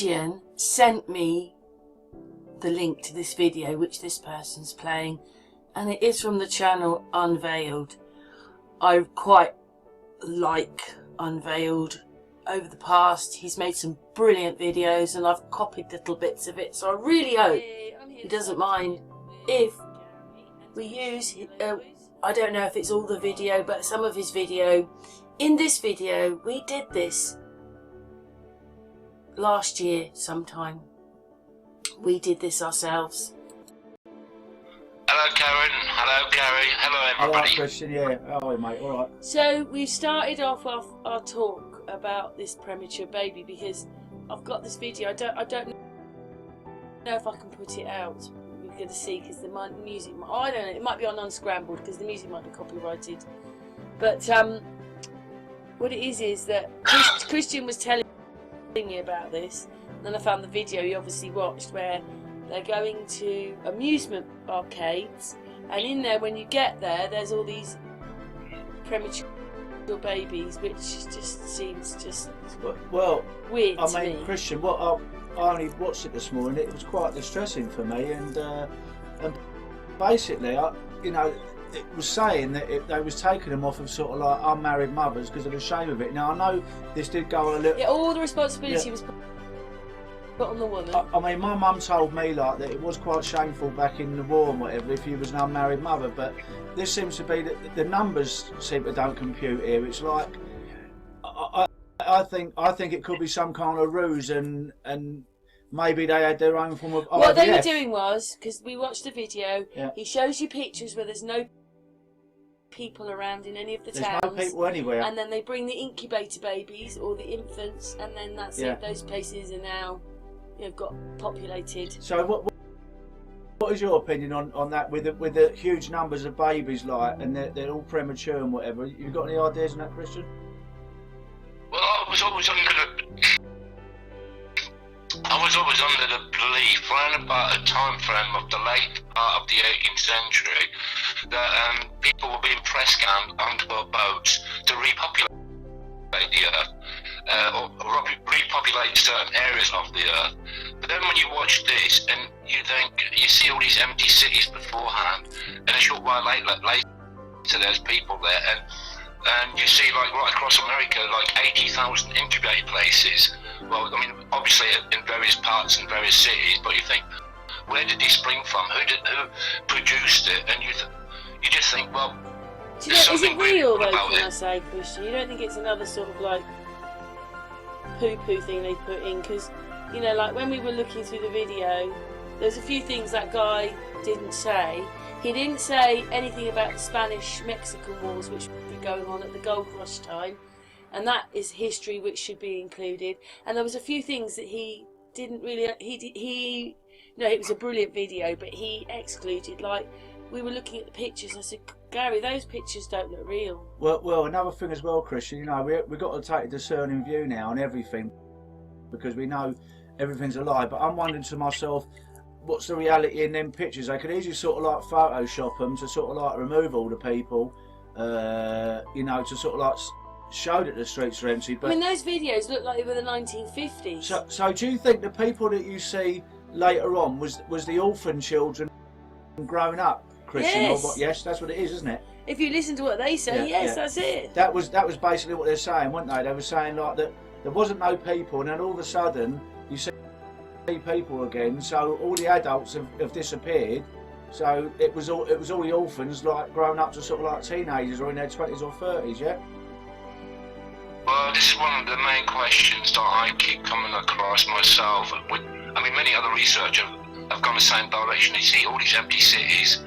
Christian sent me the link to this video which this person's playing, and it is from the channel Unveiled. I quite like Unveiled. Over the past, he's made some brilliant videos and I've copied little bits of it, so I really hope he doesn't mind if we use, I don't know if it's all the video, but some of his video. In this video, we did this last year sometime. We did this ourselves. Hello Karen, hello Gary, hello everybody. Alright Christian, yeah, oh mate, alright. So we've started off our talk about this premature baby because I've got this video. I don't know if I can put it out. We're going to see because the music, I don't know, it might be on Unscrambled because the music might be copyrighted. But what it is that Christian was telling me about this, and then I found the video he obviously watched where they're going to amusement arcades, and in there when you get there there's all these premature babies, which just seems well weird to I mean me. Christian, I only watched it this morning. It was quite distressing for me, and basically it was saying that they was taking them off of sort of like unmarried mothers because of the shame of it. Now I know this did go a little, yeah, all the responsibility was put on the woman. I mean, my mum told me like that it was quite shameful back in the war and whatever if you was an unmarried mother, but this seems to be that the numbers seem to don't compute here. It's like I think it could be some kind of ruse, and maybe they had their own form of IVF. What they were doing was, because we watched the video, yeah. He shows you pictures where there's no people around in any of the towns. There's no people anywhere. And then they bring the incubator babies or the infants, and then that's yeah. it. Those places are now, got populated. So what is your opinion on that with the huge numbers of babies, like, and they're all premature and whatever? You got any ideas on that, Christian? Well, I was always under the belief, around about a time frame of the late part of the 18th century, that people were being press ganged onto boats to repopulate the earth, or repopulate certain areas of the earth. But then when you watch this and you see all these empty cities beforehand, and a short while later there's people there, and you see like right across America like 80,000 incubator places. Well, I mean, obviously in various parts and various cities, but you think, where did this spring from? Who produced it? And you just think, well, do you know, is it real though, can I say, Christian? You don't think it's another sort of like poo-poo thing they put in? Because, like when we were looking through the video, there's a few things that guy didn't say. He didn't say anything about the Spanish-Mexican wars, which were going on at the gold rush time. And that is history which should be included. And there was a few things that he didn't really, it was a brilliant video, but he excluded. Like, we were looking at the pictures, and I said, Gary, those pictures don't look real. Well, another thing as well, Christian, we've got to take a discerning view now on everything, because we know everything's a lie. But I'm wondering to myself, what's the reality in them pictures? They could easily sort of like Photoshop them to sort of like remove all the people, to sort of like show that the streets are empty. But I mean, those videos look like they were the 1950s. So do you think the people that you see later on was the orphan children grown up, Christian? Yes. Or what? Yes, that's what it is, isn't it? If you listen to what they say, yes, that's it. That was basically what they're saying, weren't they? They were saying like that there wasn't no people, and then all of a sudden you see people again. So all the adults have disappeared. So it was all the orphans, like grown up to sort of like teenagers or in their 20s or 30s, yeah. Well, this is one of the main questions that I keep coming across myself. Many other researchers have gone the same direction. You see all these empty cities.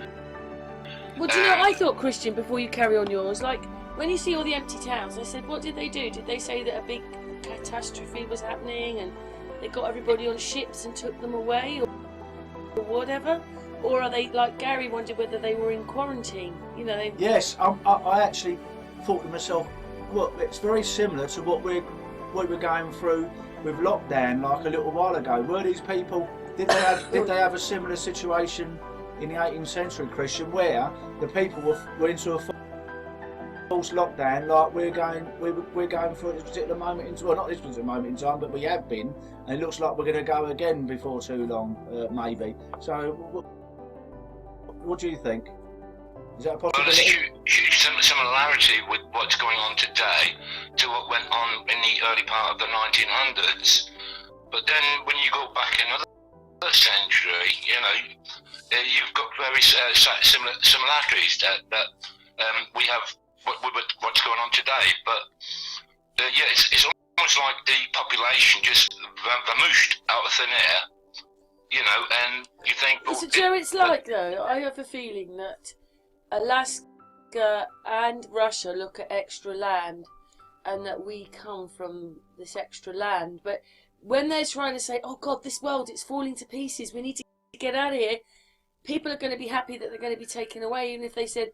Well, do you know what I thought, Christian, before you carry on yours? Like, when you see all the empty towns, I said, what did they do? Did they say that a big catastrophe was happening and they got everybody on ships and took them away or whatever? Or are they, like Gary wondered whether they were in quarantine? Yes, I actually thought to myself, well, it's very similar to what we were going through with lockdown like a little while ago. Were these people, did they have a similar situation in the 18th century, Christian, where the people were into a forced lockdown, like we're going for at this particular moment in time. Well, not this particular moment in time, but we have been, and it looks like we're going to go again before too long, maybe. So, what do you think? Is that a Well, there's a huge similarity with what's going on today to what went on in the early part of the 1900s. But then when you go back another century, you know, you've got very similar similarities that we have what's going on today. But yeah, it's almost like the population just vamooshed out of thin air, you know, and you think... So Joe, it's like though, I have a feeling that Alaska and Russia look at extra land and that we come from this extra land, but when they're trying to say, oh God, this world, it's falling to pieces, we need to get out of here, people are going to be happy that they're going to be taken away, even if they said...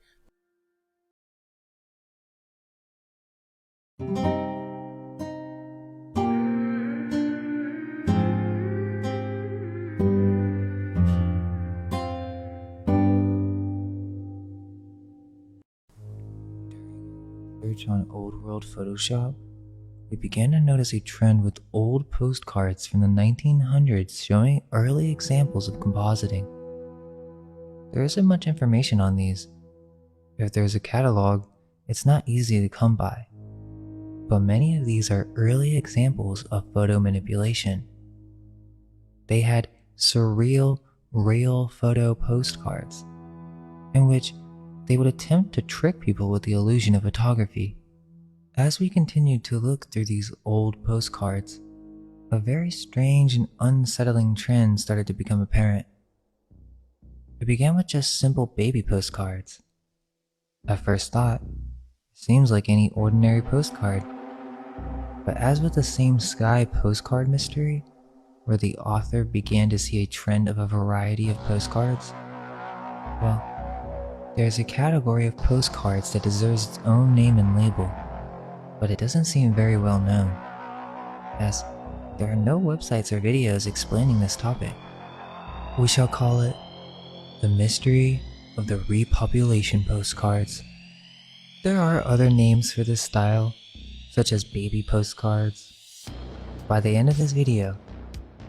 Search on Old World Photoshop, we began to notice a trend with old postcards from the 1900s showing early examples of compositing. There isn't much information on these. If there's a catalog, it's not easy to come by. But many of these are early examples of photo manipulation. They had surreal, real photo postcards, in which they would attempt to trick people with the illusion of photography. As we continued to look through these old postcards, a very strange and unsettling trend started to become apparent. It began with just simple baby postcards. At first thought, it seems like any ordinary postcard. But as with the Same Sky postcard mystery, where the author began to see a trend of a variety of postcards, well, there's a category of postcards that deserves its own name and label, but it doesn't seem very well known, as there are no websites or videos explaining this topic. We shall call it the mystery of the repopulation postcards. There are other names for this style, such as baby postcards. By the end of this video,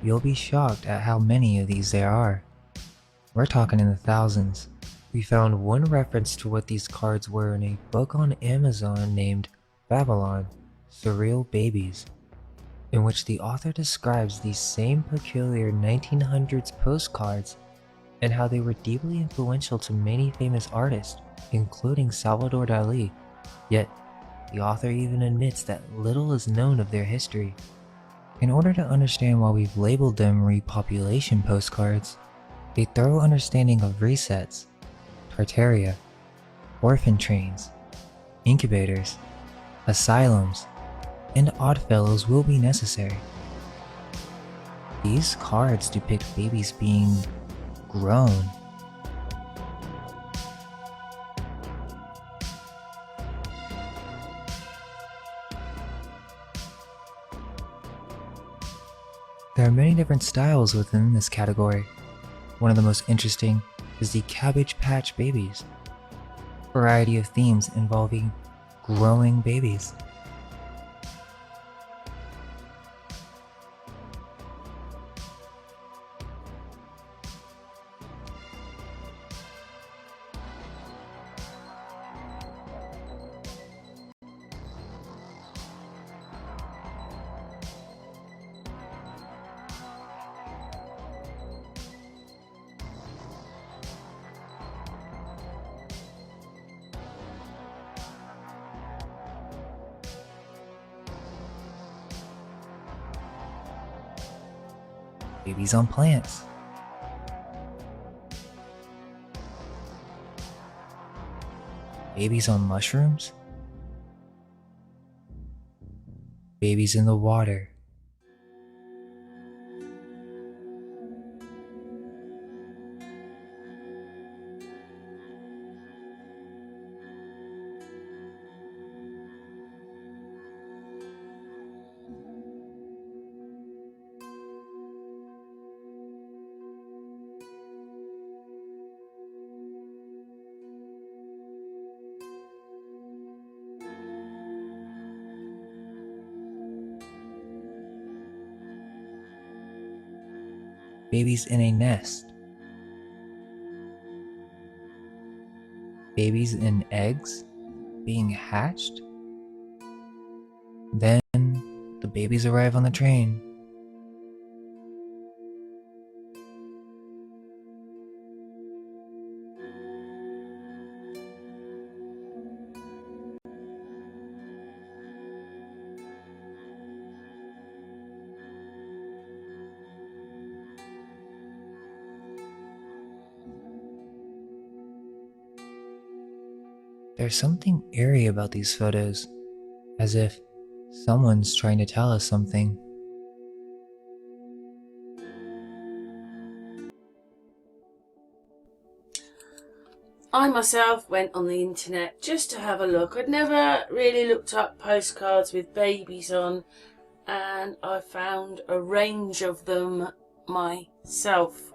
you'll be shocked at how many of these there are. We're talking in the thousands. We found one reference to what these cards were in a book on Amazon named Babylon, Surreal Babies, in which the author describes these same peculiar 1900s postcards and how they were deeply influential to many famous artists, including Salvador Dali, yet the author even admits that little is known of their history. In order to understand why we've labeled them repopulation postcards, a thorough understanding of resets, Tartaria, orphan trains, incubators, asylums, and Oddfellows will be necessary. These cards depict babies being grown. There are many different styles within this category. One of the most interesting is the Cabbage Patch Babies, a variety of themes involving growing babies. Babies on plants, babies on mushrooms, babies in the water, babies in a nest, babies in eggs being hatched. Then the babies arrive on the train. There's something eerie about these photos, as if someone's trying to tell us something. I myself went on the internet just to have a look. I'd never really looked up postcards with babies on, and I found a range of them myself.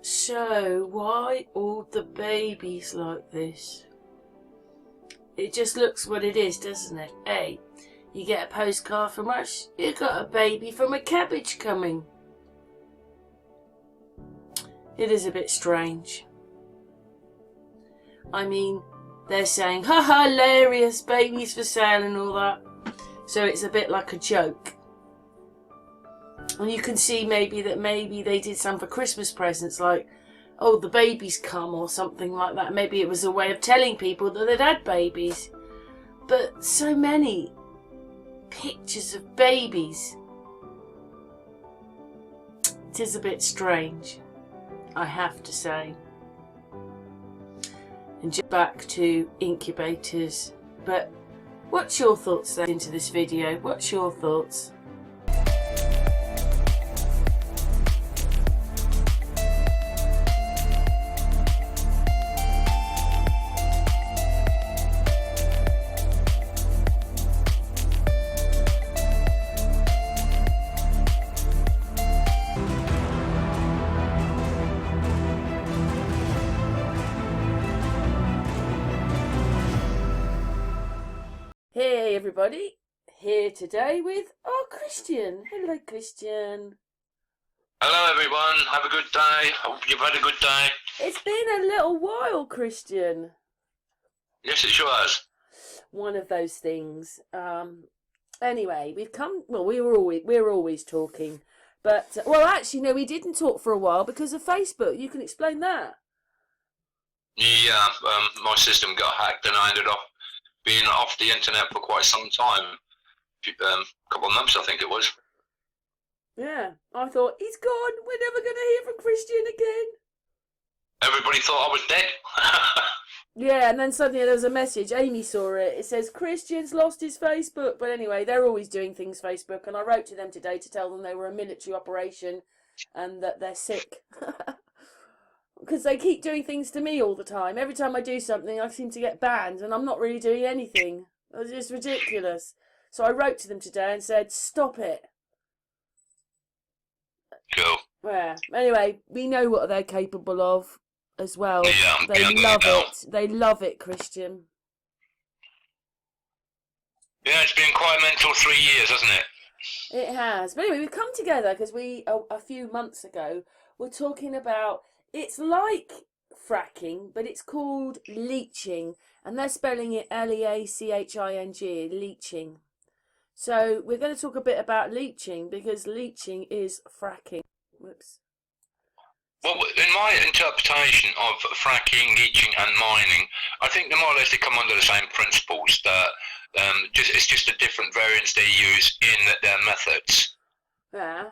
So why all the babies like this? It just looks what it is, doesn't it? Hey, you get a postcard from us, you got a baby from a cabbage coming. It is a bit strange. I mean, they're saying, ha, hilarious, babies for sale and all that. So it's a bit like a joke. And you can see maybe they did some for Christmas presents, like, oh, the baby's come or something like that. Maybe it was a way of telling people that they'd had babies. But so many pictures of babies. It is a bit strange, I have to say. And just back to incubators. But what's your thoughts then into this video? What's your thoughts? Hey everybody, here today with Christian. Hello Christian. Hello everyone, have a good day. Hope you've had a good day. It's been a little while, Christian. Yes, it sure has. One of those things. Anyway, we've come. Well, we're always talking, but well, actually, no, we didn't talk for a while because of Facebook. You can explain that. Yeah, my system got hacked and I ended up being off the internet for quite some time. A couple of months, I think it was. Yeah, I thought he's gone. We're never going to hear from Christian again. Everybody thought I was dead. Yeah, and then suddenly there was a message. Amy saw it. It says Christian's lost his Facebook. But anyway, they're always doing things Facebook, and I wrote to them today to tell them they were a military operation and that they're sick. Because they keep doing things to me all the time. Every time I do something, I seem to get banned, and I'm not really doing anything. It's just ridiculous. So I wrote to them today and said, stop it. Cool. Yeah. Anyway, we know what they're capable of as well. Yeah, they love it. They love it, Christian. Yeah, it's been quite a mental 3 years, hasn't it? It has. But anyway, we've come together because we, a few months ago, were talking about, it's like fracking, but it's called leaching. And they're spelling it Leaching, leaching. So we're going to talk a bit about leaching because leaching is fracking. Whoops. Well, in my interpretation of fracking, leaching and mining, I think more or less they come under the same principles that it's just a different variants they use in their methods. Yeah.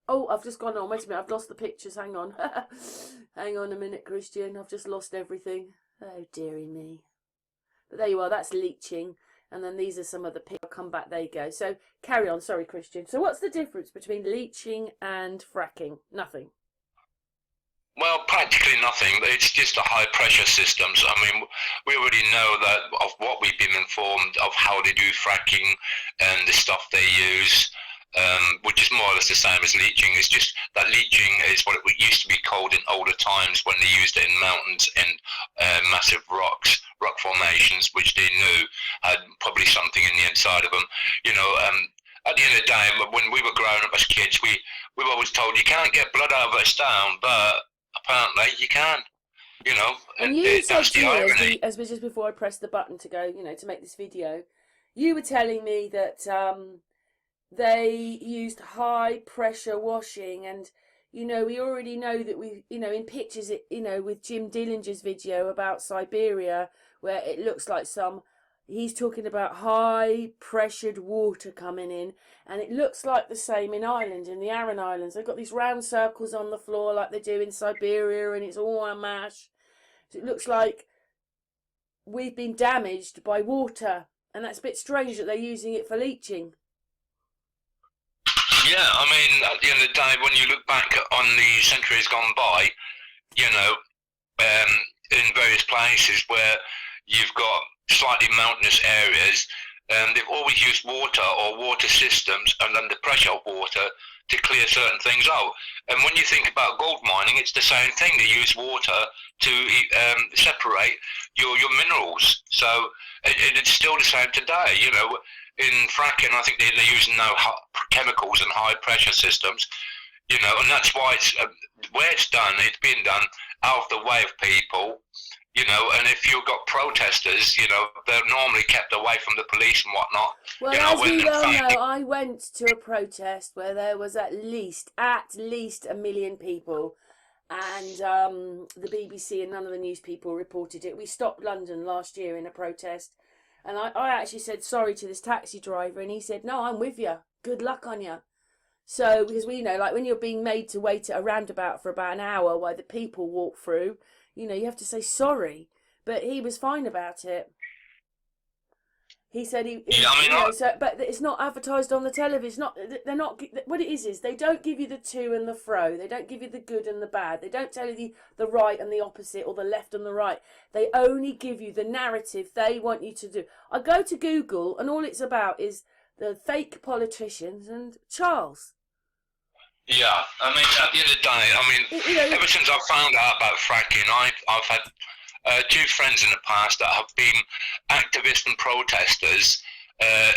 Oh, I've just gone on. Wait a minute, I've lost the pictures. Hang on. Hang on a minute, Christian. I've just lost everything. Oh, dearie me. But there you are. That's leaching. And then these are some of the pictures. I'll come back. There you go. So carry on. Sorry, Christian. So what's the difference between leaching and fracking? Nothing. Well, practically nothing. It's just a high pressure systems. I mean, we already know that of what we've been informed of how they do fracking and the stuff they use, which is more or less the same as leaching. It's just that leaching is what it used to be called in older times when they used it in mountains and massive rock formations, which they knew had probably something in the inside of them. You know, at the end of the day, when we were growing up as kids, we were always told you can't get blood over a stone, but apparently you can. You know, and you said that's to the me, irony. as we just before I pressed the button to go, to make this video, you were telling me that they used high pressure washing, and we already know that in pictures, with Jim Dillinger's video about Siberia, where it looks like he's talking about high pressured water coming in, and it looks like the same in Ireland, in the Aran Islands. They've got these round circles on the floor like they do in Siberia, and it's all a mash. So it looks like we've been damaged by water, and that's a bit strange that they're using it for leaching. Yeah, I mean, at the end of the day, when you look back on the centuries gone by, in various places where you've got slightly mountainous areas, they've always used water or water systems and under pressure water to clear certain things out. And when you think about gold mining, it's the same thing. They use water to separate your minerals. So it's still the same today. In fracking, I think they're using now chemicals and high pressure systems. And that's why where it's being done out of the way of people. And if you've got protesters, they're normally kept away from the police and whatnot. Well, as we well know, I went to a protest where there was at least 1 million people, and the BBC and none of the news people reported it. We stopped London last year in a protest, and I actually said sorry to this taxi driver, and he said, "No, I'm with you. Good luck on you." So, because we like when you're being made to wait at a roundabout for about an hour while the people walk through, you have to say sorry. But he was fine about it. He said but it's not advertised on the television. They're not. What it is they don't give you the to and the fro. They don't give you the good and the bad. They don't tell you the right and the opposite or the left and the right. They only give you the narrative they want you to do. I go to Google and all it's about is the fake politicians and Charles. Yeah, I mean, at the end of the day, ever since I found out about fracking, I've had two friends in the past that have been activists and protesters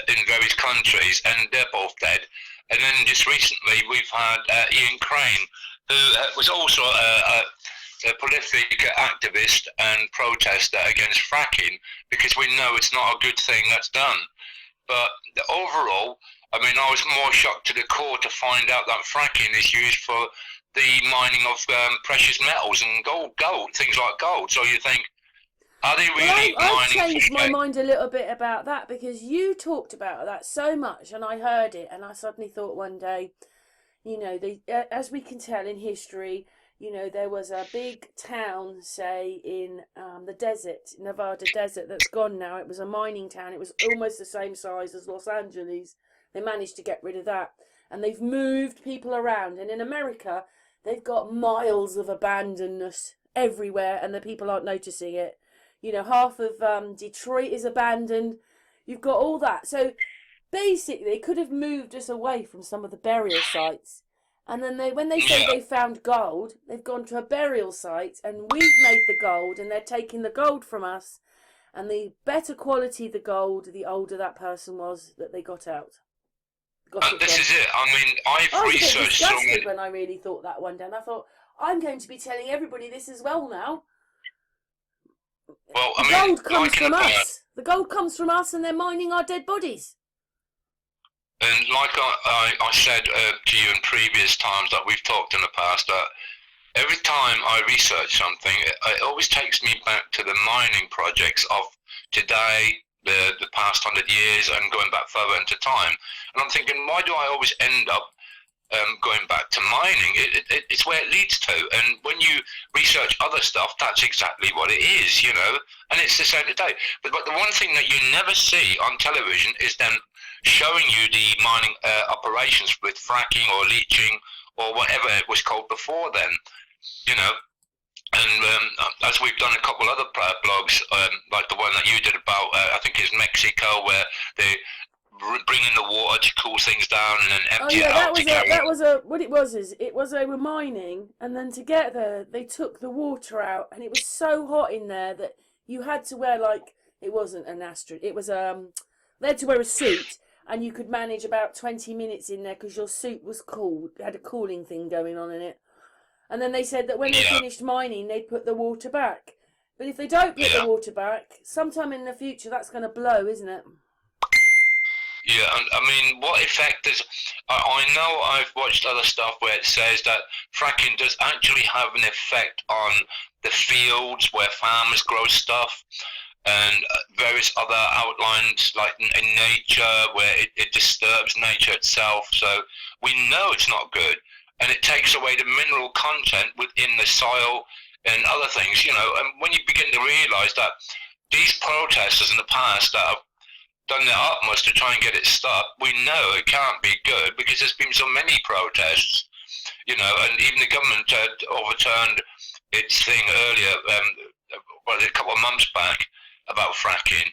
in various countries, and they're both dead. And then just recently, we've had Ian Crane, who was also a prolific activist and protester against fracking, because we know it's not a good thing that's done. But overall, I mean, I was more shocked to the core to find out that fracking is used for the mining of precious metals and gold, things like gold. So you think, are they really mining? I've changed my mind a little bit about that, because you talked about that so much, and I heard it, and I suddenly thought one day, as we can tell in history, there was a big town, say, in the desert, Nevada desert, that's gone now. It was a mining town. It was almost the same size as Los Angeles. They managed to get rid of that. And they've moved people around. And in America, they've got miles of abandonedness everywhere, and the people aren't noticing it. Half of Detroit is abandoned. You've got all that. So basically, they could have moved us away from some of the burial sites. And then when they say they found gold, they've gone to a burial site, and we've made the gold, and they're taking the gold from us. And the better quality the gold, the older that person was that they got out. This is it. I mean, I've researched so many. When I really thought that one day, and I thought, I'm going to be telling everybody this as well now. Well, the gold comes from us. The gold comes from us, and they're mining our dead bodies. And like I said to you in previous times that we've talked in the past, that every time I research something, it always takes me back to the mining projects of today, the past 100 years, and going back further into time. And I'm thinking, why do I always end up going back to mining? It's where it leads to. And when you research other stuff, that's exactly what it is, and it's the same today. But the one thing that you never see on television is them showing you the mining operations with fracking or leaching or whatever it was called before then, And as we've done a couple other blogs, like the one that you did about, I think it's Mexico, where they bring in the water to cool things down and then empty it out. They were mining, and then to get there, they took the water out, and it was so hot in there that you had to wear, it wasn't an astronaut, it was, they had to wear a suit, and you could manage about 20 minutes in there because your suit was cool, had a cooling thing going on in it. And then they said that when they finished mining, they'd put the water back. But if they don't put the water back, sometime in the future, that's going to blow, isn't it? Yeah, and I mean, what effect is... I know I've watched other stuff where it says that fracking does actually have an effect on the fields where farmers grow stuff, and various other outlines like in nature where it disturbs nature itself. So we know it's not good, and it takes away the mineral content within the soil and other things, you know. And when you begin to realise that these protesters in the past that have done their utmost to try and get it stopped, we know it can't be good because there's been so many protests, you know, and even the government had overturned its thing earlier, a couple of months back, about fracking,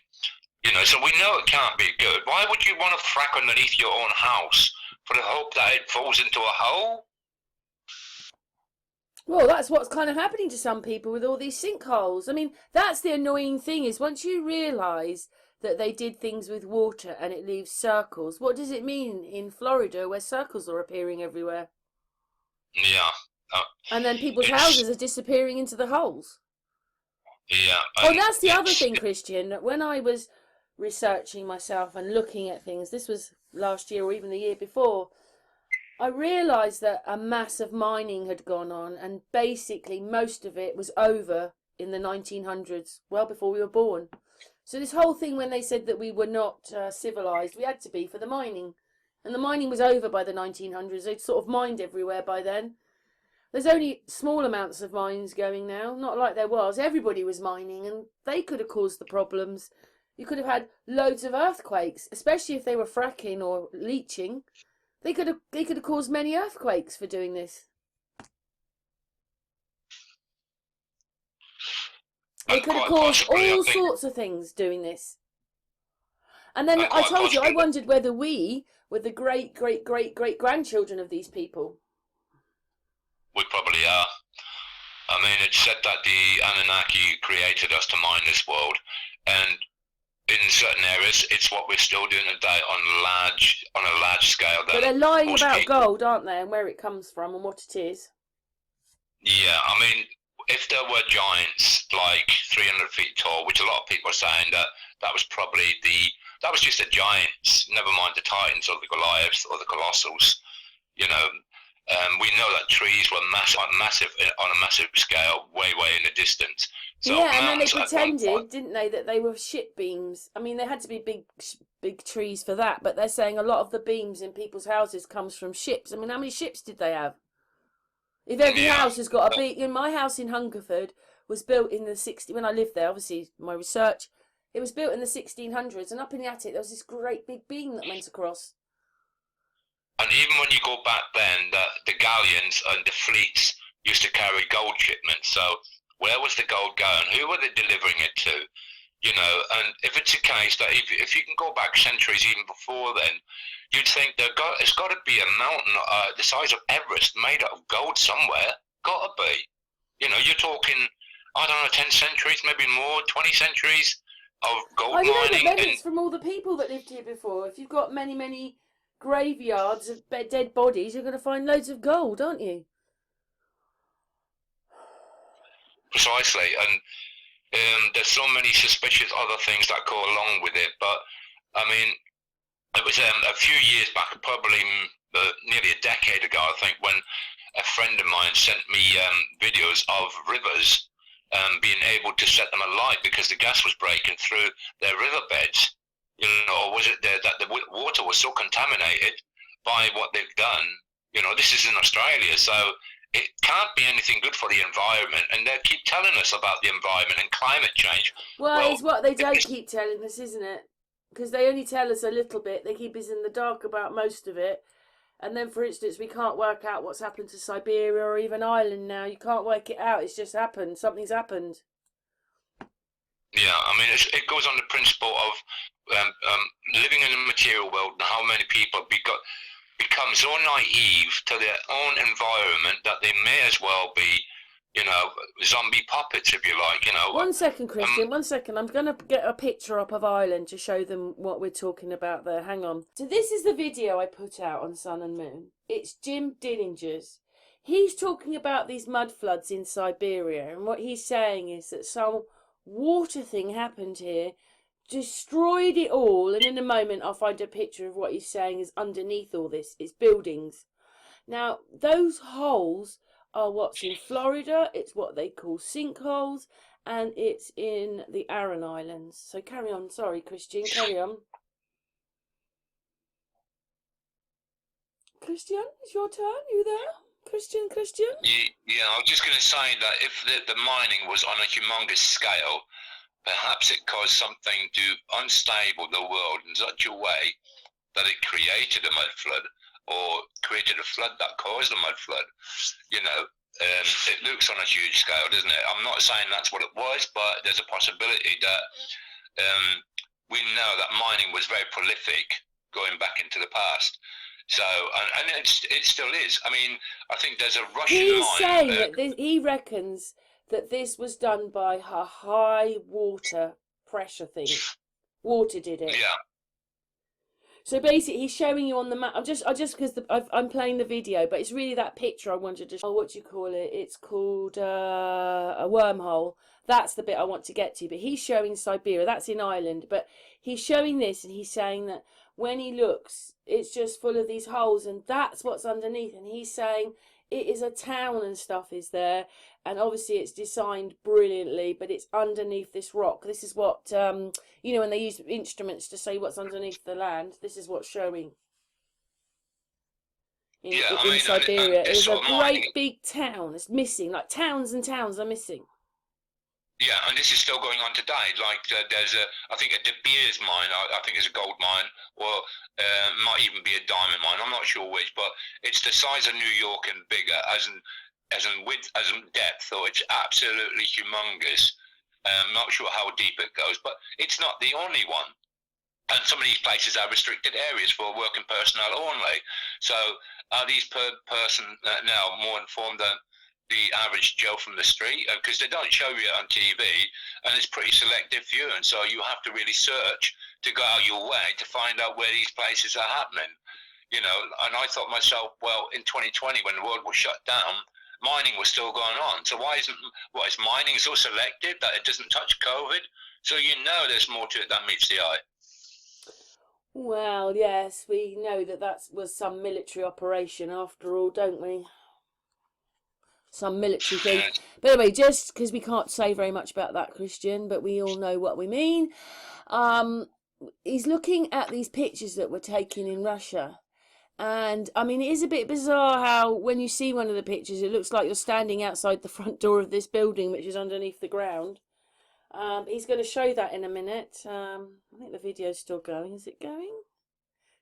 you know, so we know it can't be good. Why would you want to frack underneath your own house for the hope that it falls into a hole? Well, that's what's kind of happening to some people with all these sinkholes. I mean, that's the annoying thing, is once you realise that they did things with water and it leaves circles, what does it mean in Florida where circles are appearing everywhere? Yeah. And then people's houses are disappearing into the holes. Yeah. Oh, that's the other thing, Christian. When I was researching myself and looking at things, this was last year or even the year before, I realised that a mass of mining had gone on, and basically most of it was over in the 1900s, well before we were born. So this whole thing, when they said that we were not civilised, we had to be for the mining. And the mining was over by the 1900s. They'd sort of mined everywhere by then. There's only small amounts of mines going now, not like there was. Everybody was mining, and they could have caused the problems. You could have had loads of earthquakes, especially if they were fracking or leaching. They could have caused many earthquakes for doing this. They could have caused all sorts of things doing this. And then I told you, I wondered whether we were the great-great-great-great-grandchildren of these people. We probably are. I mean, it's said that the Anunnaki created us to mine this world, and in certain areas, it's what we're still doing today on a large scale. But they're lying about gold, aren't they, and where it comes from and what it is. Yeah, I mean, if there were giants like 300 feet tall, which a lot of people are saying that was probably that was just the giants, never mind the Titans or the Goliaths or the Colossals, you know. We know that trees were massive on a massive scale, way in the distance. So yeah, and then they pretended, didn't they, that they were ship beams. I mean, they had to be big trees for that, but they're saying a lot of the beams in people's houses comes from ships. I mean, how many ships did they have? If every house has got a beam... You know, my house in Hungerford was built in the 60s... When I lived there, obviously, my research, it was built in the 1600s, and up in the attic there was this great big beam that went across. And even when you go back then, the galleons and the fleets used to carry gold shipments. So where was the gold going? Who were they delivering it to? You know, and if it's a case that if you can go back centuries even before then, you'd think it's got to be a mountain the size of Everest made out of gold somewhere. Got to be. You know, you're talking, I don't know, 10 centuries, maybe more, 20 centuries of gold mining. I know, but then it's from all the people that lived here before. If you've got many graveyards of dead bodies, you're going to find loads of gold, aren't you? Precisely, and there's so many suspicious other things that go along with it. But I mean, it was a few years back, probably nearly a decade ago, I think, when a friend of mine sent me videos of rivers being able to set them alight because the gas was breaking through their riverbeds. You know, or was it that the water was so contaminated by what they've done? You know, this is in Australia, so it can't be anything good for the environment. And they keep telling us about the environment and climate change. Well, it's what they don't keep telling us, isn't it? Because they only tell us a little bit. They keep us in the dark about most of it. And then, for instance, we can't work out what's happened to Siberia or even Ireland now. You can't work it out. It's just happened. Something's happened. Yeah, I mean, it goes on the principle of living in a material world and how many people become so naive to their own environment that they may as well be you know, zombie puppets, if you like, you know. 1 second, Christian, 1 second. I'm going to get a picture up of Ireland to show them what we're talking about there. Hang on. So this is the video I put out on Sun and Moon. It's Jim Dillinger's. He's talking about these mud floods in Siberia, and what he's saying is that some water thing happened here, destroyed it all, and in a moment I'll find a picture of what he's saying is underneath all this. It's buildings. Now, those holes are what's in Florida. It's what they call sinkholes, and it's in the Aran Islands. So carry on. Sorry, Christian, carry on. Christian, it's your turn. You there? Christian? Yeah, I was just going to say that if the mining was on a humongous scale, perhaps it caused something to unstable the world in such a way that it created a mud flood, or created a flood that caused a mud flood. You know, it looks on a huge scale, doesn't it? I'm not saying that's what it was, but there's a possibility that we know that mining was very prolific going back into the past. So, and it still is. I mean, I think there's a Russian He's mine. saying that he reckons that this was done by a high water pressure thing. Water did it. Yeah. So basically, he's showing you on the map. I just because I'm playing the video, but it's really that picture I wanted to show. Oh, what do you call it? It's called a wormhole. That's the bit I want to get to. But he's showing Siberia. That's in Ireland. But he's showing this, and he's saying that when he looks, it's just full of these holes, and that's what's underneath. And he's saying it is a town and stuff is there, and obviously it's designed brilliantly, but it's underneath this rock. This is what you know, when they use instruments to say what's underneath the land, this is what's showing in Siberia. It's a great big town. It's missing, like towns and towns are missing. Yeah, and this is still going on today. Like there's I think a De Beers mine. I think it's a gold mine, or might even be a diamond mine. I'm not sure which, but it's the size of New York and bigger, as in width, as in depth. So it's absolutely humongous. Not sure how deep it goes, but it's not the only one. And some of these places are restricted areas for working personnel only. So are these person now more informed than the average Joe from the street? Because they don't show you on TV, and it's pretty selective viewing, so you have to really search to go out your way to find out where these places are happening. You know, and I thought myself, well, in 2020 when the world was shut down, mining was still going on. So why is mining so selective that it doesn't touch COVID? So you know there's more to it than meets the eye. Well, yes, we know that was some military operation after all, don't we? Some military thing. But anyway, just because we can't say very much about that, Christian, but we all know what we mean. He's looking at these pictures that were taken in Russia. And, I mean, it is a bit bizarre how when you see one of the pictures, it looks like you're standing outside the front door of this building, which is underneath the ground. He's going to show that in a minute. I think the video's still going. Is it going?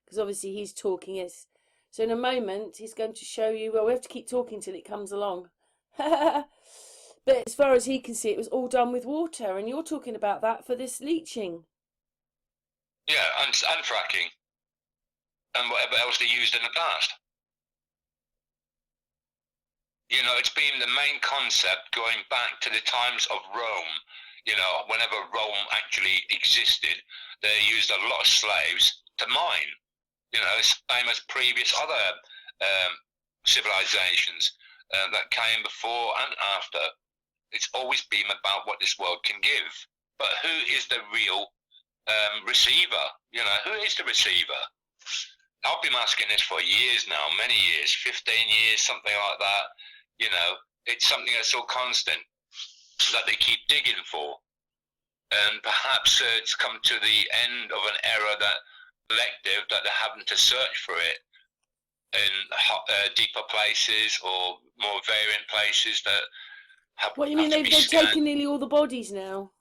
Because obviously he's talking. Yes. So in a moment, he's going to show you. Well, we have to keep talking till it comes along. But as far as he can see, it was all done with water. And you're talking about that for this leaching. Yeah, and fracking. And whatever else they used in the past. You know, it's been the main concept going back to the times of Rome. You know, whenever Rome actually existed, they used a lot of slaves to mine. You know, same as previous other civilizations that came before and after. It's always been about what this world can give. But who is the real receiver? You know, who is the receiver? I've been asking this for years now, many years, 15 years, something like that. You know, it's something that's so constant that they keep digging for. And perhaps it's come to the end of an era that collective that they're having to search for it in deeper places or more variant places that have. What do you mean they've taken nearly all the bodies now?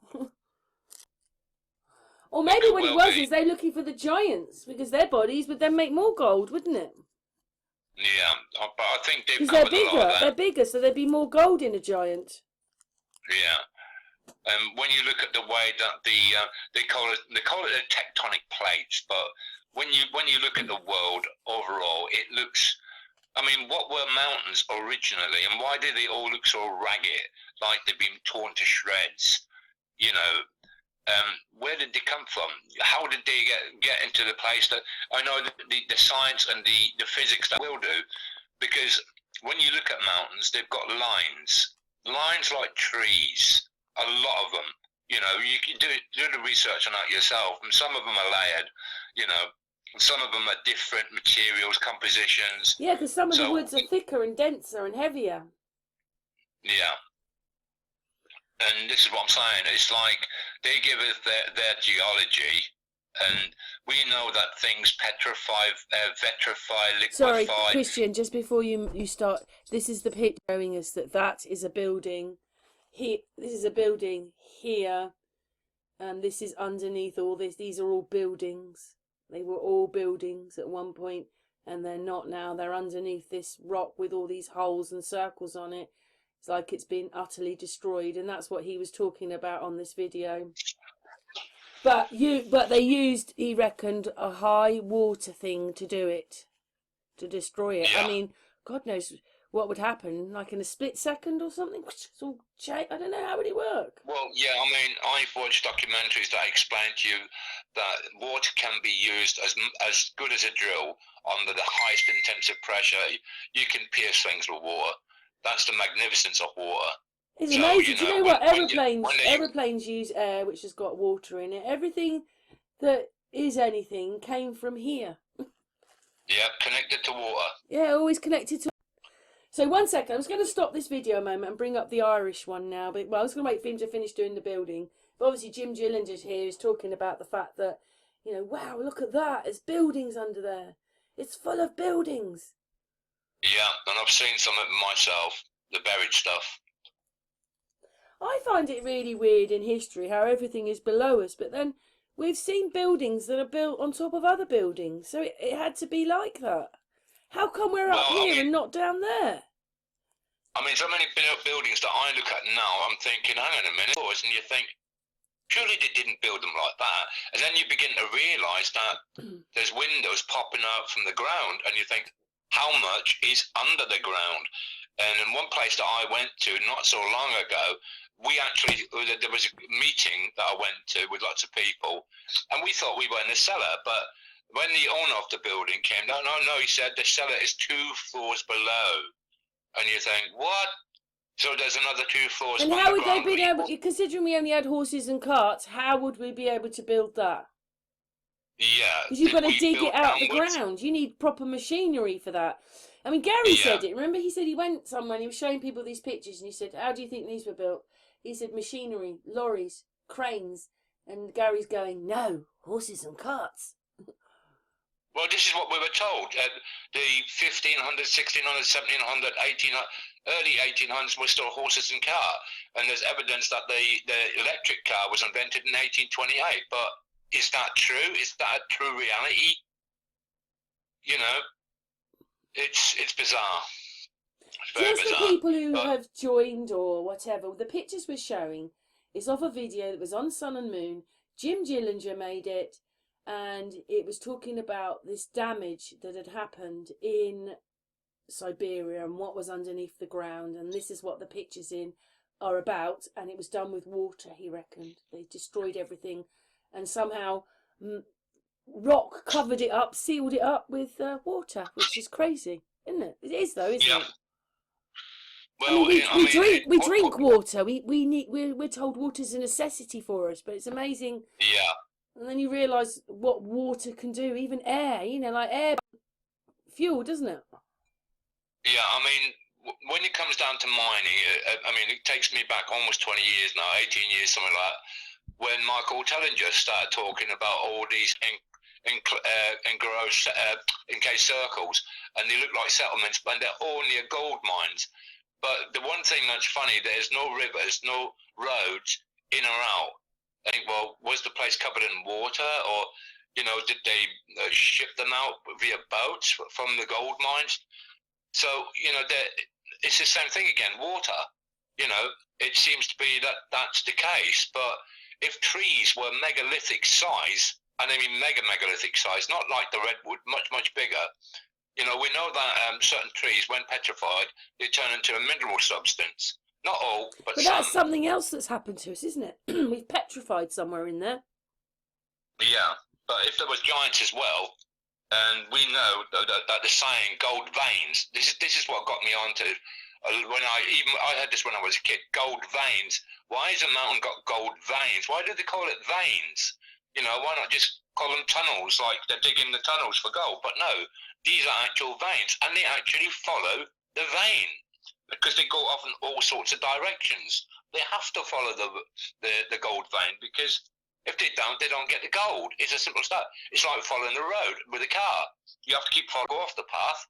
Or maybe what it was is they're looking for the giants because their bodies would then make more gold, wouldn't it? Yeah, but I think they've because they're bigger. They're bigger, so there'd be more gold in a giant. Yeah. When you look at the way that they call it the tectonic plates, but when you look at the world overall, it looks I mean, what were mountains originally, and why did they all look so ragged, like they've been torn to shreds? You know, where did they come from? How did they get into the place that I know the science and the physics that will do? Because when you look at mountains, they've got lines like trees, a lot of them. You know, you can do the research on that yourself, and some of them are layered. You know, some of them are different materials, compositions. Yeah, because some of the woods are thicker and denser and heavier. Yeah. And this is what I'm saying. It's like they give us their geology, and we know that things petrify, liquefy. Sorry, Christian, just before you start, this is the picture showing us that is a building. This is a building here, and this is underneath all this. These are all buildings. They were all buildings at one point, and they're not now. They're underneath this rock with all these holes and circles on it. It's like it's been utterly destroyed, and that's what he was talking about on this video. But they used, he reckoned, a high water thing to do it, to destroy it. Yeah. I mean, God knows what would happen, like in a split second or something. It's all I don't know, how would it work? Well, yeah, I mean, I've watched documentaries that explain to you that water can be used as good as a drill under the highest intensive pressure. You can pierce things with water. That's the magnificence of water. It's amazing. Do you know what? Aeroplanes use air which has got water in it. Everything that is anything came from here. Yeah, connected to water. Yeah, always connected to. So 1 second, I'm just going to stop this video a moment and bring up the Irish one now. But I was going to wait for him to finish doing the building. But obviously Jim Gillinger here is talking about the fact that, you know, wow, look at that. There's buildings under there. It's full of buildings. Yeah, and I've seen some of it myself, the buried stuff. I find it really weird in history how everything is below us, but then we've seen buildings that are built on top of other buildings, so it had to be like that. How come we're up here and not down there? I mean, so many buildings that I look at now, I'm thinking, hang on a minute, and you think, surely they didn't build them like that. And then you begin to realise that there's windows popping out from the ground, and you think, how much is under the ground? And in one place that I went to not so long ago, there was a meeting that I went to with lots of people, and we thought we were in the cellar, but when the owner of the building came down, no, he said the cellar is 2 floors below. And you think, what? So there's another 2 floors. And how would they be able, considering we only had horses and carts, how would we be able to build that? Yeah. Because you've got to dig it out the ground. You need proper machinery for that. I mean, Gary said it. Remember, he said he went somewhere and he was showing people these pictures and he said, how do you think these were built? He said, machinery, lorries, cranes. And Gary's going, no, horses and carts. Well, this is what we were told. The 1500, 1600, 1700, 1800, early 1800s were still horses and car. And there's evidence that the electric car was invented in 1828. But is that true? Is that a true reality? You know, it's bizarre. It's very bizarre. For people who have joined or whatever, the pictures we're showing is of a video that was on Sun and Moon. Jim Gillinger made it. And it was talking about this damage that had happened in Siberia and what was underneath the ground. And this is what the pictures are about. And it was done with water, he reckoned. They destroyed everything. And somehow rock covered it up, sealed it up with water, which is crazy, isn't it? It is, though, isn't it? Well, we drink water. We're told water's a necessity for us, but it's amazing. Yeah. And then you realise what water can do, even air, you know, like air fuel, doesn't it? Yeah, I mean, when it comes down to mining, I mean, it takes me back almost 20 years now, 18 years, something like that, when Michael Tellinger started talking about all these encased circles, and they look like settlements, but they're all near gold mines. But the one thing that's funny, there's no rivers, no roads in or out. I think, well, was the place covered in water, or, you know, did they ship them out via boats from the gold mines? So, you know, it's the same thing again, water. You know, it seems to be that that's the case. But if trees were megalithic size, and I mean megalithic size, not like the redwood, much, much bigger, You know, we know that certain trees, when petrified, they turn into a mineral substance. Not all, but But some. that's something else that's happened to us, isn't it? We've petrified somewhere in there. Yeah, but if there was giants as well, and we know that the saying "gold veins." This is what got me onto. When I heard this when I was a kid. Gold veins. Why has a mountain got gold veins? Why do they call it veins? You know, why not just call them tunnels, like they're digging the tunnels for gold? But no, these are actual veins, and they actually follow the vein because they go off in all sorts of directions. They have to follow the gold vein because if they don't get the gold. It's as simple as that. It's like following the road with a car. You have to keep go off the path,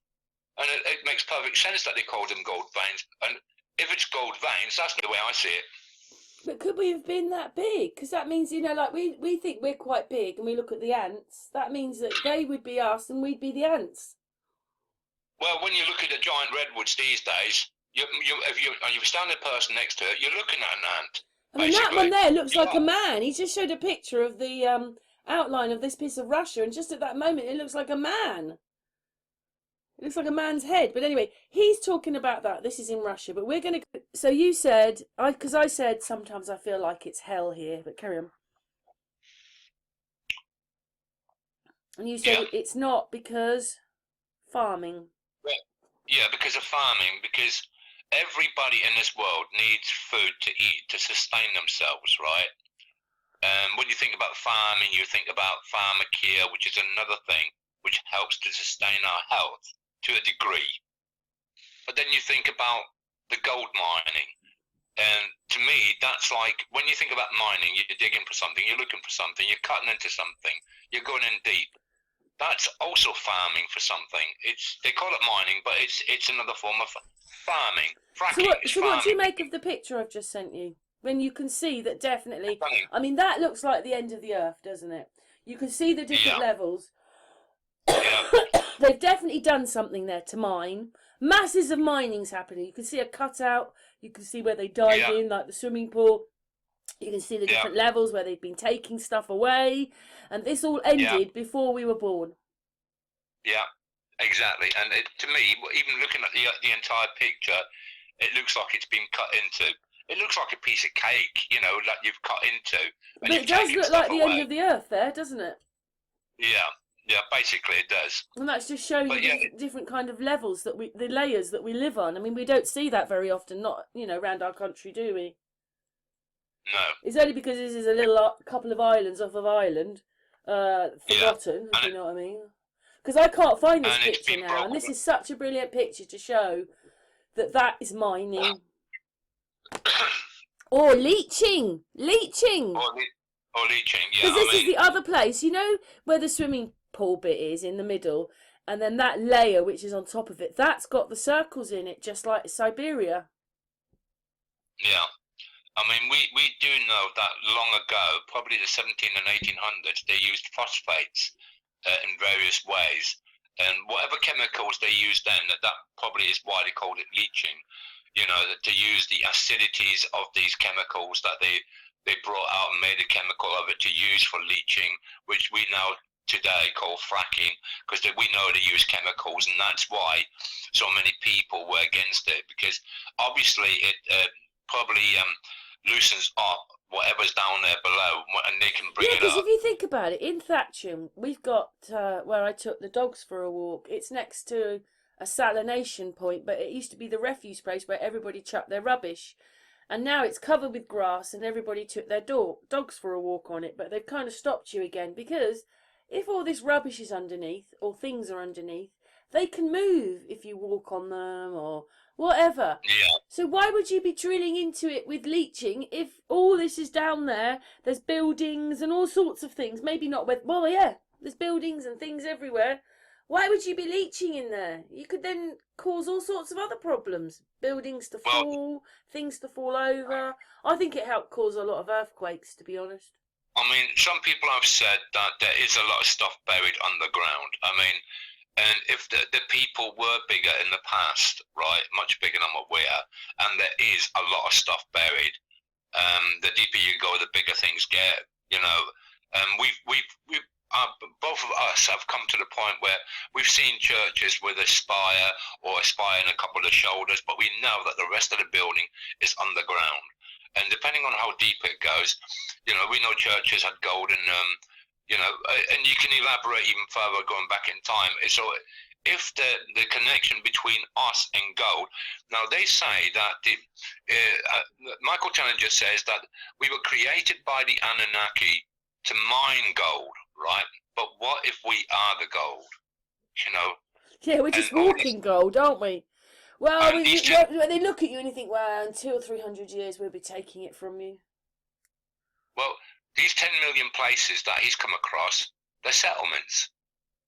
and it makes perfect sense that they call them gold veins. And if it's gold veins, that's the way I see it. But could we have been that big? Because that means, you know, like we think we're quite big and we look at the ants. That means that they would be us and we'd be the ants. Well, when you look at the giant redwoods these days, if you stand a person next to it, you're looking at an ant. I mean, basically. that one there looks like a man. He just showed a picture of the outline of this piece of Russia, and just at that moment, it looks like a man. It looks like a man's head. But anyway, he's talking about that. This is in Russia, but we're going to... So you said... Because I said sometimes I feel like it's hell here, but carry on. And you said it's not because farming. Yeah, because of farming, because everybody in this world needs food to eat to sustain themselves, right? When you think about farming, you think about pharmacare, which is another thing which helps to sustain our health to a degree. But then you think about the gold mining. And to me, that's like, when you think about mining, you're digging for something, you're looking for something, you're cutting into something, you're going in deep. That's also farming for something. They call it mining, but it's another form of farming. Fracking. So what do you make of the picture I've just sent you? When you can see that definitely... I mean, that looks like the end of the earth, doesn't it? You can see the different levels. Yeah. They've definitely done something there to mine. Masses of mining's happening. You can see a cutout. You can see where they dived in, like the swimming pool. You can see the different levels where they've been taking stuff away. And this all ended before we were born. Yeah, exactly. And to me, even looking at the entire picture, it looks like it's been cut into. It looks like a piece of cake, you know, that you've cut into. But it does look like the end of the earth there, doesn't it? Yeah, basically it does. And that's just showing you the different kind of levels the layers that we live on. I mean, we don't see that very often, not, you know, around our country, do we? No. It's only because this is a little couple of islands off of Ireland, forgotten, if you know what I mean. Because I can't find this picture now, and this is such a brilliant picture to show that is mining. Or leaching! Leaching! Or leaching, yeah. Because this is the other place, you know, where the swimming pool bit is in the middle, and then that layer which is on top of it, that's got the circles in it, just like Siberia. Yeah. I mean, we do know that long ago, probably the 17 and 1800s, they used phosphates in various ways. And whatever chemicals they used then, that probably is why they called it leaching. You know, to use the acidities of these chemicals that they brought out and made a chemical of it to use for leaching, which we now today call fracking, because we know they use chemicals, and that's why so many people were against it, because obviously it probably loosens up whatever's down there below, and they can bring it up. Yeah, because if you think about it, in Thatcham, we've got where I took the dogs for a walk. It's next to a salination point, but it used to be the refuse place where everybody chucked their rubbish. And now it's covered with grass and everybody took their dogs for a walk on it. But they've kind of stopped you again, because if all this rubbish is underneath, or things are underneath, they can move if you walk on them or whatever. Yeah. So why would you be drilling into it with leaching if all this is down there? There's buildings and all sorts of things. Maybe not with... Well, yeah, there's buildings and things everywhere. Why would you be leaching in there? You could then cause all sorts of other problems. Buildings to fall, things to fall over. I think it helped cause a lot of earthquakes, to be honest. I mean, some people have said that there is a lot of stuff buried underground. I mean, and if the people were bigger in the past, right, much bigger than what we are, and there is a lot of stuff buried, the deeper you go, the bigger things get, you know. We've both of us have come to the point where we've seen churches with a spire or a spire and a couple of shoulders, but we know that the rest of the building is underground. And depending on how deep it goes, you know, we know churches had golden, you know, and you can elaborate even further going back in time. So if the connection between us and gold, now they say that Michael Challenger says that we were created by the Anunnaki to mine gold, right? But what if we are the gold, you know? Yeah, we're just walking gold, aren't we? Well, when they look at you and you think, well, in 200 or 300 years we'll be taking it from you. Well, these 10 million places that he's come across, they're settlements.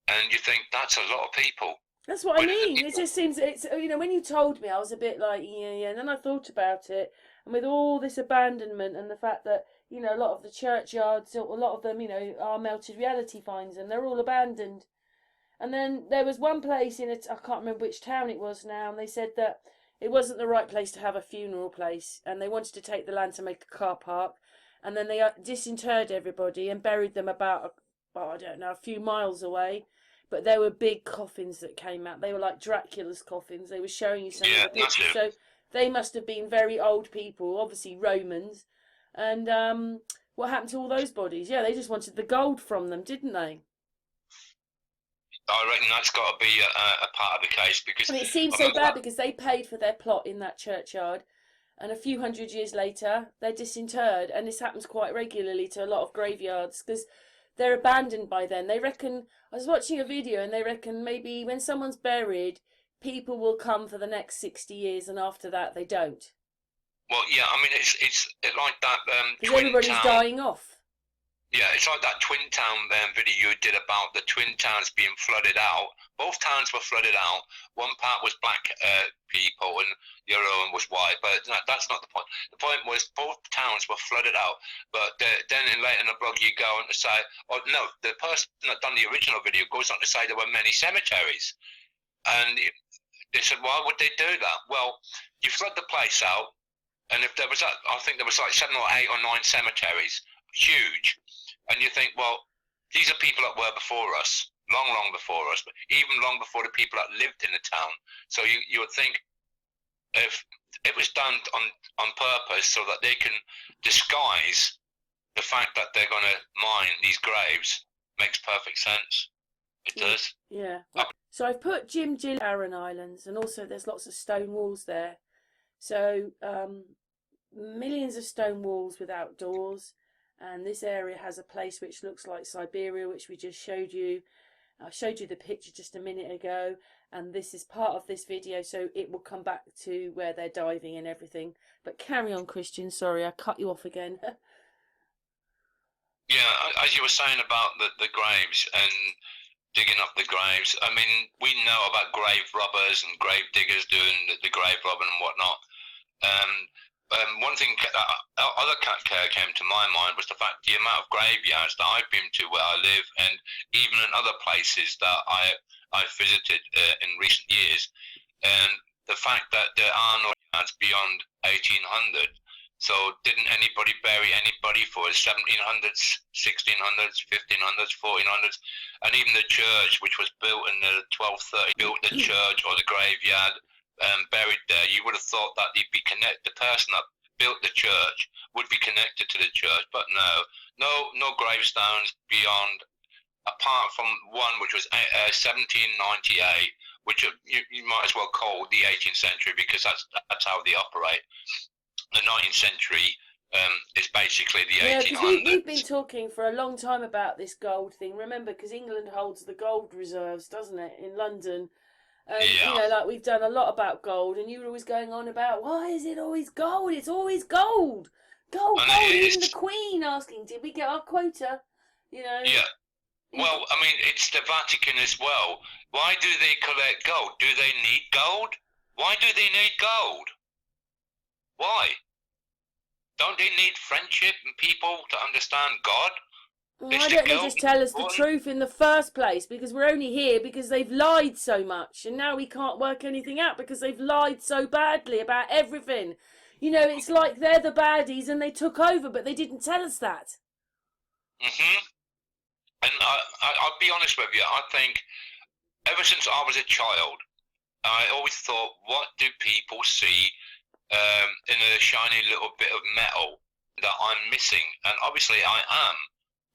And you think, that's a lot of people. That's what I mean. It just seems, it's, you know, when you told me, I was a bit like, yeah. And then I thought about it. And with all this abandonment and the fact that, you know, a lot of the churchyards, a lot of them, you know, are melted reality finds and they're all abandoned. And then there was one place I can't remember which town it was now, and they said that it wasn't the right place to have a funeral place, and they wanted to take the land to make a car park, and then they disinterred everybody and buried them about, I don't know, a few miles away. But there were big coffins that came out. They were like Dracula's coffins. They were showing you some of the pictures. So they must have been very old people, obviously Romans. And what happened to all those bodies? Yeah, they just wanted the gold from them, didn't they? I reckon that's got to be a part of the case, because... And it seems so bad because they paid for their plot in that churchyard, and a few hundred years later, they're disinterred, and this happens quite regularly to a lot of graveyards, because they're abandoned by then. They reckon... I was watching a video, and they reckon maybe when someone's buried, people will come for the next 60 years, and after that, they don't. Well, yeah, I mean, it's like that because everybody's dying off. Yeah, it's like that Twin Town video you did about the Twin Towns being flooded out. Both towns were flooded out. One part was black people and the other one was white, but that's not the point. The point was both towns were flooded out, but then later in the blog you go on to say, oh no, the person that done the original video goes on to say there were many cemeteries. And they said, why would they do that? Well, you flood the place out, and if there was, I think there was like 7 or 8 or 9 cemeteries, huge. And you think, well, these are people that were before us, long before us, but even long before the people that lived in the town. So you would think if it was done on purpose so that they can disguise the fact that they're going to mine these graves, makes perfect sense. It does. Yeah. So I've put Jim Gill Aran Islands, and also there's lots of stone walls there. So millions of stone walls without doors. And this area has a place which looks like Siberia, which we just showed you. I showed you the picture just a minute ago, and this is part of this video, so it will come back to where they're diving and everything. But carry on, Christian. Sorry, I cut you off again. Yeah, as you were saying about the graves and digging up the graves, I mean, we know about grave robbers and grave diggers doing the grave robbing and whatnot. One thing other came to my mind was the fact the amount of graveyards that I've been to where I live, and even in other places that I've visited in recent years, and the fact that there are no yards beyond 1800. So didn't anybody bury anybody for 1700s, 1600s, 1500s, 1400s, and even the church, which was built in the 1230, built the church or the graveyard. Buried there, you would have thought that they'd be connected. The person that built the church would be connected to the church, but no gravestones beyond, apart from one which was 1798, which you might as well call the 18th century, because that's how they operate. The 19th century is basically the 1800s. Because we've been talking for a long time about this gold thing. Remember, because England holds the gold reserves, doesn't it, in London? And, you know, like we've done a lot about gold, and you were always going on about, why is it always gold? It's always gold. Gold. Even the Queen asking, did we get our quota? You know? Yeah. Well, I mean, it's the Vatican as well. Why do they collect gold? Do they need gold? Why do they need gold? Why? Don't they need friendship and people to understand God? Why don't they just tell us the truth in the first place? Because we're only here because they've lied so much, and now we can't work anything out because they've lied so badly about everything. You know, it's like they're the baddies and they took over, but they didn't tell us that. And I'll be honest with you, I think ever since I was a child, I always thought, what do people see in a shiny little bit of metal that I'm missing? And obviously I am,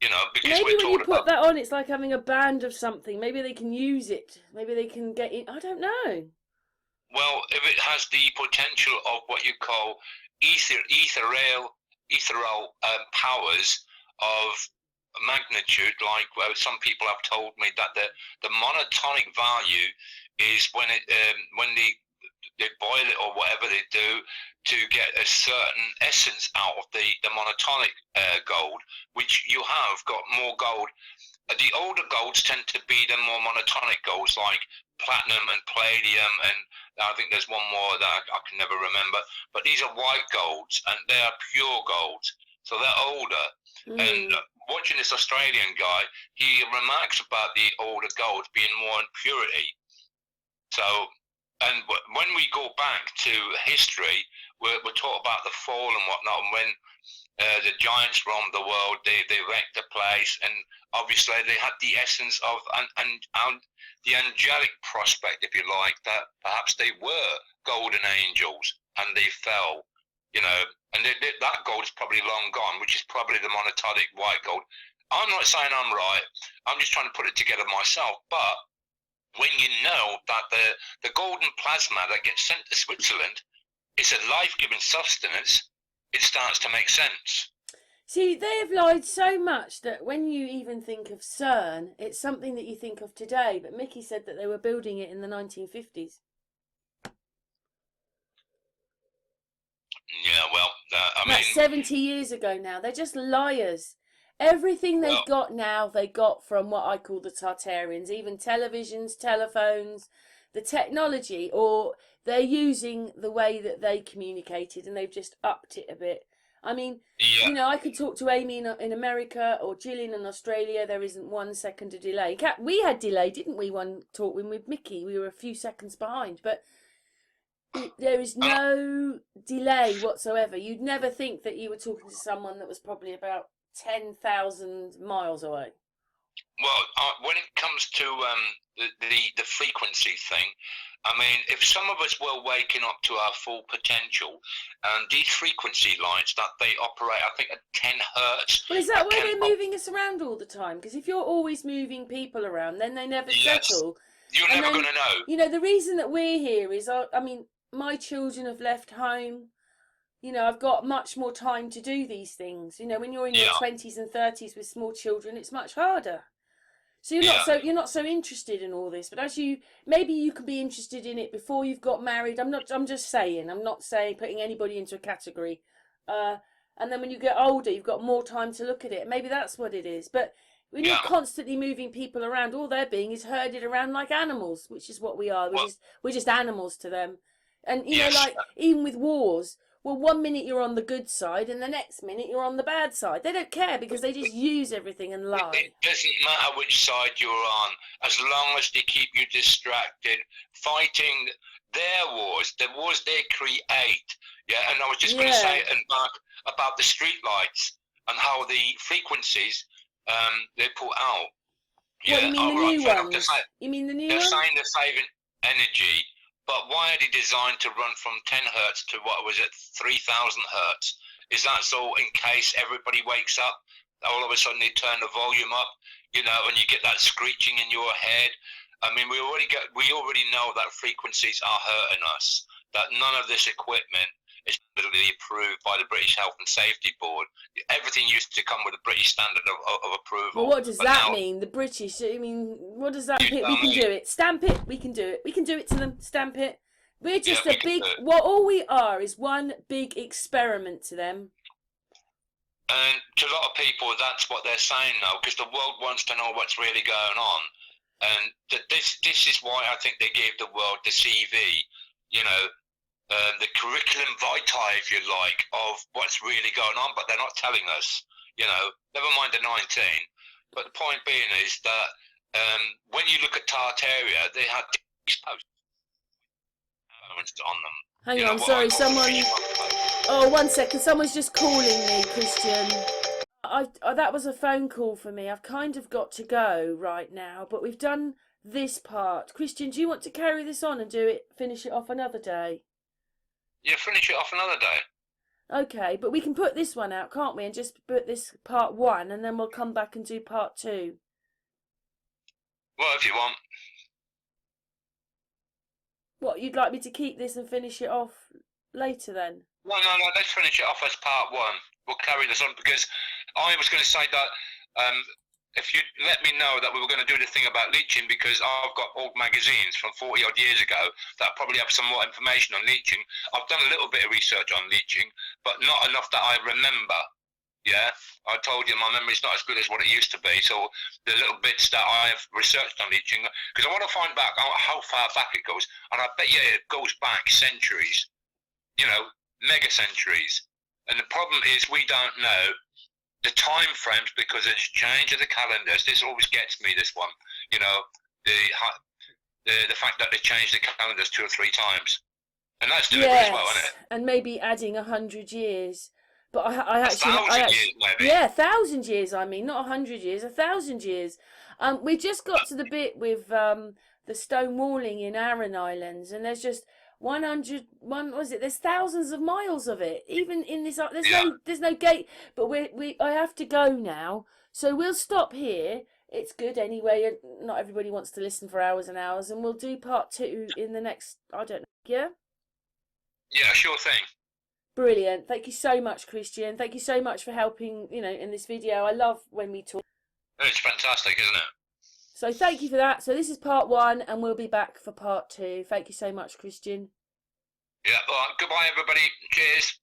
you know, because maybe we're when you talking put about... that on, it's like having a band of something. Maybe they can use it. Maybe they can get in. I don't know. Well, if it has the potential of what you call ethereal powers of magnitude, like some people have told me that the monotonic value is when they boil it or whatever they do to get a certain essence out of the monotonic gold, which you have got more gold. The older golds tend to be the more monotonic golds, like platinum and palladium, and I think there's one more that I can never remember. But these are white golds, and they are pure golds, so they're older. And watching this Australian guy, he remarks about the older golds being more in purity. So, and when we go back to history, we're taught about the fall and whatnot, and when the giants roamed the world, they wrecked the place, and obviously they had the essence of the angelic prospect, if you like, that perhaps they were golden angels and they fell, you know, and that gold is probably long gone, which is probably the monotonic white gold. I'm not saying I'm right, I'm just trying to put it together myself, but when you know that the golden plasma that gets sent to Switzerland is a life-giving substance, it starts to make sense. See, they have lied so much that when you even think of CERN, it's something that you think of today. But Mickey said that they were building it in the 1950s. Yeah, well, That's 70 years ago now. They're just liars. Everything they've got now, they got from what I call the Tartarians. Even televisions, telephones, the technology, or they're using the way that they communicated and they've just upped it a bit. I mean, you know, I could talk to Amy in America or Gillian in Australia. There isn't 1 second of delay. We had delay, didn't we, one talk with Mickey? We were a few seconds behind. But there is no delay whatsoever. You'd never think that you were talking to someone that was probably about 10,000 miles away. Well, when it comes to the frequency thing, I mean, if some of us were waking up to our full potential, and these frequency lines that they operate, I think, at 10 hertz. Well, is that why they're moving us around all the time? Because if you're always moving people around, then they never settle. You're never going to know. You know, the reason that we're here is, I mean, my children have left home. You know, I've got much more time to do these things. You know, when you're in your 20s and 30s with small children, it's much harder. So you're not so interested in all this. But maybe you can be interested in it before you've got married. I'm just saying. I'm not saying putting anybody into a category. And then when you get older, you've got more time to look at it. Maybe that's what it is. But when you're constantly moving people around, all they're being is herded around like animals, which is what we are. We're just animals to them. And you know, like even with wars. Well, 1 minute you're on the good side and the next minute you're on the bad side. They don't care because they just use everything and lie. It doesn't matter which side you're on, as long as they keep you distracted, fighting their wars, the wars they create. Yeah, and I was just going to say, Mark, about the street lights and how the frequencies they put out. What, you mean the new ones? You mean the new ones? They're saying they're saving energy. But why are they designed to run from 10 hertz to, 3,000 hertz? Is that so in case everybody wakes up, all of a sudden they turn the volume up, you know, and you get that screeching in your head? I mean, we already know that frequencies are hurting us, that none of this equipment is literally approved by the British Health and Safety Board. Everything used to come with a British standard of approval. Well, what does that mean? The British, I mean, what does that mean? We can do it. Stamp it. We can do it. We can do it to them. Stamp it. We're just a big, all we are is one big experiment to them. And to a lot of people, that's what they're saying now, because the world wants to know what's really going on. And this is why I think they gave the world the CV, you know, the curriculum vitae, if you like, of what's really going on, but they're not telling us, you know, never mind the 19. But the point being is that when you look at Tartaria, they had these posts on them. Hang on, sorry, someone... Oh, 1 second, someone's just calling me, Christian. that was a phone call for me. I've kind of got to go right now, but we've done this part. Christian, do you want to carry this on and finish it off another day? Yeah, finish it off another day. Okay, but we can put this one out, can't we? And just put this part 1, and then we'll come back and do part 2. Well, if you want. What, you'd like me to keep this and finish it off later then? No, let's finish it off as part 1. We'll carry this on, because I was going to say that if you let me know that we were going to do the thing about leaching, because I've got old magazines from 40 odd years ago that probably have some more information on leaching. I've done a little bit of research on leaching, but not enough that I remember. Yeah, I told you my memory's not as good as what it used to be. So the little bits that I have researched on leaching, because I want to find back how far back it goes, and I bet you it goes back centuries, you know, mega centuries. And the problem is we don't know the time frames because of the change of the calendars. This always gets me, this one, you know, the fact that they changed the calendars 2 or 3 times, and that's deliberate as well, isn't it? And maybe adding 100 years. But I actually, 1,000 years, maybe. Yeah, 1,000 years. I mean, not 100 years, 1,000 years. We just got to the bit with the stone walling in Aran Islands, and there's just 100. There's thousands of miles of it. Even in this, there's no gate. But I have to go now, so we'll stop here. It's good anyway. Not everybody wants to listen for hours and hours, and we'll do part 2 in the next. I don't know. Yeah. Yeah, sure thing. Brilliant. Thank you so much, Christian. Thank you so much for helping, in this video. I love when we talk. It's fantastic, isn't it? So thank you for that. So this is part 1, and we'll be back for part 2. Thank you so much, Christian. Yeah, all right. Goodbye, everybody. Cheers.